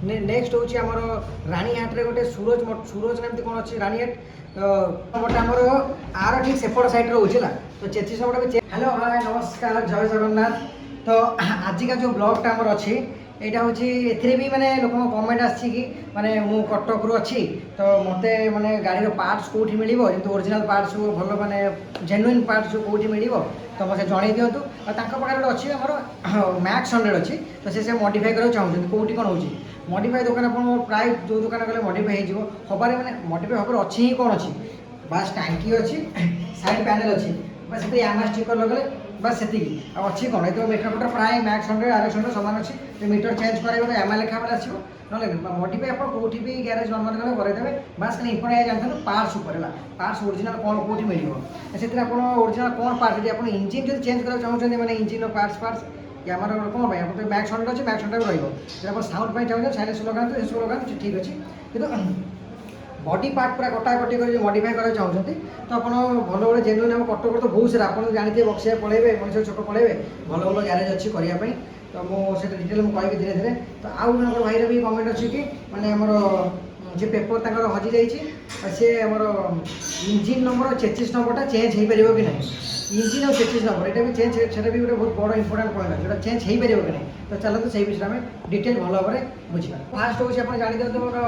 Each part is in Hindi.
नेक्स्ट हूँ आमर रानीहाट रे गोटे सूरज सूरज एमती कौन अच्छी रानीहाट गोटे आमर आर ठीक सेपट सैड रोला तो चेचिस हेलो हाय नमस्कार जय जगन्नाथ। तो आज का जो ब्लॉगटा आमर अच्छी यहाँ हूँ ए भी मैंने लोक कमेंट आसी माने मु कटक रू अच्छी तो मत माने गाड़ी पार्ट्स कौटी मिल ओरिजिनल पार्ट्स भल माने जेन्युइन पार्ट्स कौटी मिल तो मुझे जन दिंतु पाखे गोटे अच्छी आमर मैक्स 100 अच्छी तो से मॉडिफाई करा चाहते कौटी कौन हो मॉडिफाई दुकान आप प्राय जो दुकान गले मॉडिफाई हो हबारे मैंने मॉडिफाई हबार अच्छी ही कौन अच्छी बास टांकी अच्छी साइड पैनल अच्छी बस ये एम स्टिकर लगले बस से अच्छी कौन ये मीटर प्राय मैक्स 100 RX 100 सामान अच्छी मीटर चेंज कराइए एम लेखा बेले आसो ना मॉडिफाई आप कौटी भी ग्यारेज नर्माल गले करदेवे बास कहीं इपन जानते पार्ट्स पार्ट्स ओरिजिनल कौन कौटी मिल से ओरिजिनल कौन पार्ट आप इंजिन जो चेंज करा चाहते मैंने इंजिन पार्ट्स या आम कौन आप मैक्स 100 अच्छे मैक्स 100 रहा साउंड पर चाहते साइलेंस लगाते ये सब लगाते ठीक अच्छे कि बॉडी पार्ट पूरा कटाकटी कर मॉडिफाई करा चाहते तो आप भल भाई जेन्युइन आम कटक तो बहुत सारा आप जानते बक्सिया पलैबे मनीष छक पलैबे भल भल ग्यारेज अच्छी करने तो मुझे डिटेल मुझे कह धीरे धीरे तो आउ जन भाई भी कमेंट अच्छी कि माने आमर जे पेपर तक हजि जाइए सी आमर इंजिन नंबर चेचिस नंबरटा चेंज हो पार कि ना इंजिन और चेचिस नंबर यहाँ भी चेंज से भी गोटे बहुत बड़ इंपोर्टाट पॉइंट जो चेंज हो पार कि ना तो चलते से विषय में डिटेल भल भाव में बुझा फास्ट हूँ आप जानते मोर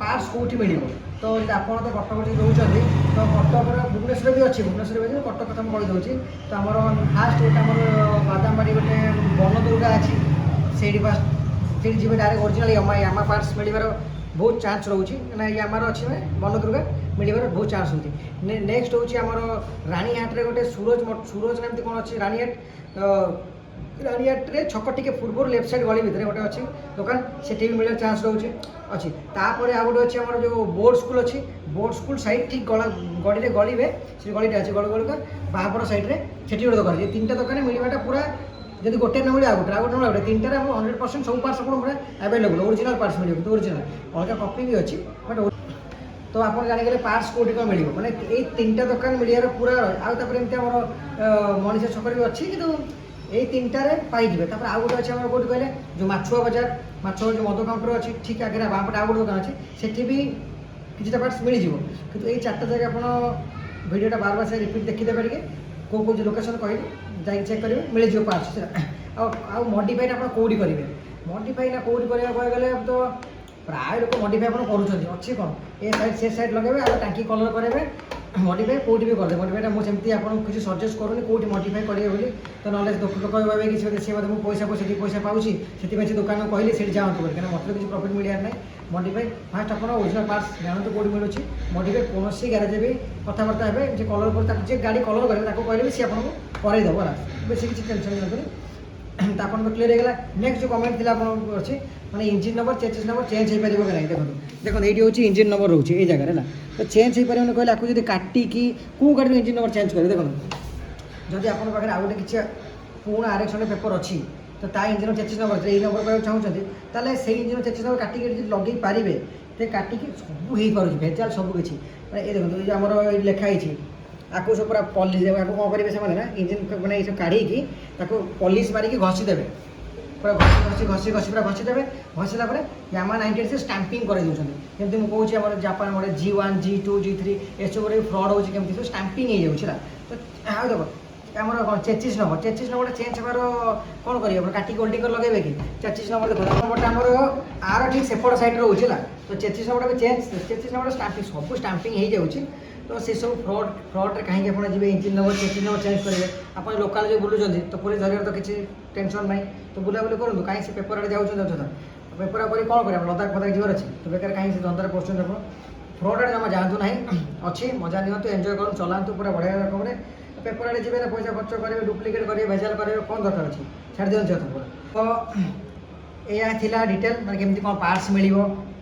पार्ट्स कौटी मिल तो आप तो कटक रोचे तो कटक भुवनेश्वर भी अच्छी भुवनेश्वर भी कटक कथा मुझे कहीदे तो आमर फास्ट गोटे आम बादामबाड़ी गोटे वन दुर्गा अच्छी से फास्ट से जी डायरेक्ट ओरिजिनल यामा पार्ट्स मिलवर बहुत चान्स रोचे ना यामार अच्छी वन दुर्गा मिलवर बहुत चान्स होती नेक्स्ट हूँ आमर रानीहाट रे गोटे सूरज एमती कौन अच्छी रानीहाट रानीहाट रे छक टिके पूर्व लेफ्ट साइड गली भितर गोटे अच्छी दुकान से भी मिलने चान्स रोचे अच्छी तापर आ गए अच्छी आम जो बोर्ड स्कूल अच्छी बोर्ड स्कूल साइड ठीक गली गलिबे से गलीटे अच्छी गल गल बाहापर सैड्रे से गोटे दुकान ये 3टा दुकान मिलवाटा पूरा जब गोटे न मिले आ गोटे न मिले 3टार 100% सब पार्ट्स पूरा एवेलेबल ओरिजिनल पार्ट्स मिले तो ओरिजिनल अलग कॉपी भी अच्छी बट तो आप जानीगले पार्ट्स कौटी कौन मिले मैंने ये 3टा दुकान मिलियार पूरा आमती आम मनीष छक भी अच्छी कि ये 3टारे पाइबे आउ गोटे अच्छे कौट कहले जो माछुआ बजार जो मद काउंटर अच्छी ठीक आगे बामपटे आउ गोटे दुकान अच्छी से भी किसी पार्ट्स मिल जाए कि 4टा जगह आप भिडियोटा बार बार से रिपीट देखीदेवे टे कौ लोकेशन कहली जाइए चेक करेंगे मिल जाए पार्ट्स आउ मॉडिफाई आप कौटी करेंगे मॉडिफाई ना कौटी कहगले तो प्राय लोक मॉडिफाई आप अच्छी कौन ए साइड से साइड लगे आप टांकी कलर करेंगे मॉडिफाई कौटी भी करदे मॉडिफाईटा मुझे आपको किसी सजेस्ट करूनी कौटी मॉडिफाई करेंगे बोली तो ना लोक भावे कि सी मतलब पैसा पैसा पाऊँ से दुकान कहली से जाऊँ कहीं मतलब किसी प्रॉफिट मिलियार ना मॉडिफाई फास्ट आप ओरिजिनल पार्ट्स जानते कौटी मिलूँ मॉडिफाई कौन ग्यारेज भी कथबार्ता है जे कलर कर गाड़ी कलर करेंगे कहले भी सी आपको करदेव बेस किसी टेंशन नहीं तो आपको क्लीयर होगा नेक्स्ट जो कमेंट थी आप अच्छी मैंने engine number chassis number change हो पार कि नहीं देखो ये हूँ इंजिन नंबर रोचे ये जगह है तो चेंज हो पारे कहले आपको जब काटिकी कौ गाड़ी इंजिन नंबर चेंज करें देखो जदि आप आउ गोटे किसी पुणा RX 100 पेपर अच्छी तो ता इंजिन चेचिस नंबर ये नंबर कहना चाहते ताले से इंजिन चेचिस नंबर काटिक लगे पारे तो काटिकी सब हो पार भेजाल सबकि ये देखो ये आम लिखाई आपको सब पूरा पॉलिश देवे आपको कौन करेंगे से ना इंजिन मैंने ये सब काढ़ी पॉलिश मारिकी घसीदेवे पूरा घसी घसी घसी पूरा घसीदेवे घसीला यामा 98 से स्टाम्पिंग कर जमी मुझे कहूँ जापान गोटे G1 G2 G3 ये सब फ्रड हो सब स्टाम्पिंग हो जाऊँगा तो हाँ देखो आमर कौन चेचिस नंबर चेंज हमार कौन करेंगे काटिक गोल्डिंग लगे कि चेचिस नंबर देखो नंबर आमर आर ठीक सेपट सैड रोला तो chassis number change chassis number stamping सब स्टाम्पिंग हो जाऊँगी तो से सब फ्रड कहीं आप जी engine number chassis number change करेंगे आप लोकाल जो बुलूँ तो पुलिस धरिया तो किसी टेंशन ना तो बुलाबुली करूँ कहीं से पेपर आड़े जाऊँ पेपर कर कौन करें लदाख फदाख जीवर अच्छे तो बेकार कहीं से धंदार पड़ते आप फ्रड आड़े जमा जातु ना अच्छी मजा नियंतु एंजॉय करूँ चलातु पूरा बढ़िया रकम पेपर आड़े जी ना पैसा खर्च करेंगे डुप्लिकेट करेंगे भेजाल करेंगे कौन दरकार अच्छी छाड़ दिखाँ तो यह थिला डिटेल मैं केमती कौन पार्ट्स मिल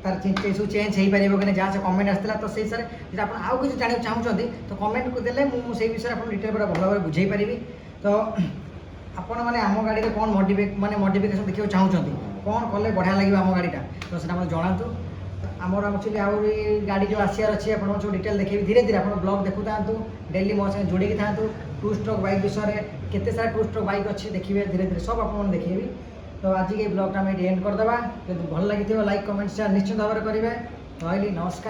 तार सब चेंज हो पार कि जहाँ से कमेंट आसाला तो से हिसाब से आप आउ किसी जाना चाहते तो कमेंट को देले मुझे विषय आप डिटेल पूरा भल भाव बुझे पारि तो आपण मैंने आम गाड़ी में कौन मॉडिफिकेशन देखा चाहते कौन कले बढ़िया लगे आम गाड़ीटा तो सर जनातु आमर एक्चुअली आउरी गाड़ी जो आसार अच्छी आप सब डिटेल देखिए धीरे धीरे आप ब्लॉग देखु था डेली मो संगे जोड़ी था 2 स्ट्रोक बाइक विषय में केते सारा 2 स्ट्रोक बाइक अच्छी देखिए धीरे धीरे सब आप देखिए तो आज के ब्लॉगटा एंड करदे। भल लगी लाइक कमेंट शेयर निश्चित भाव में करेंगे। रही नमस्कार।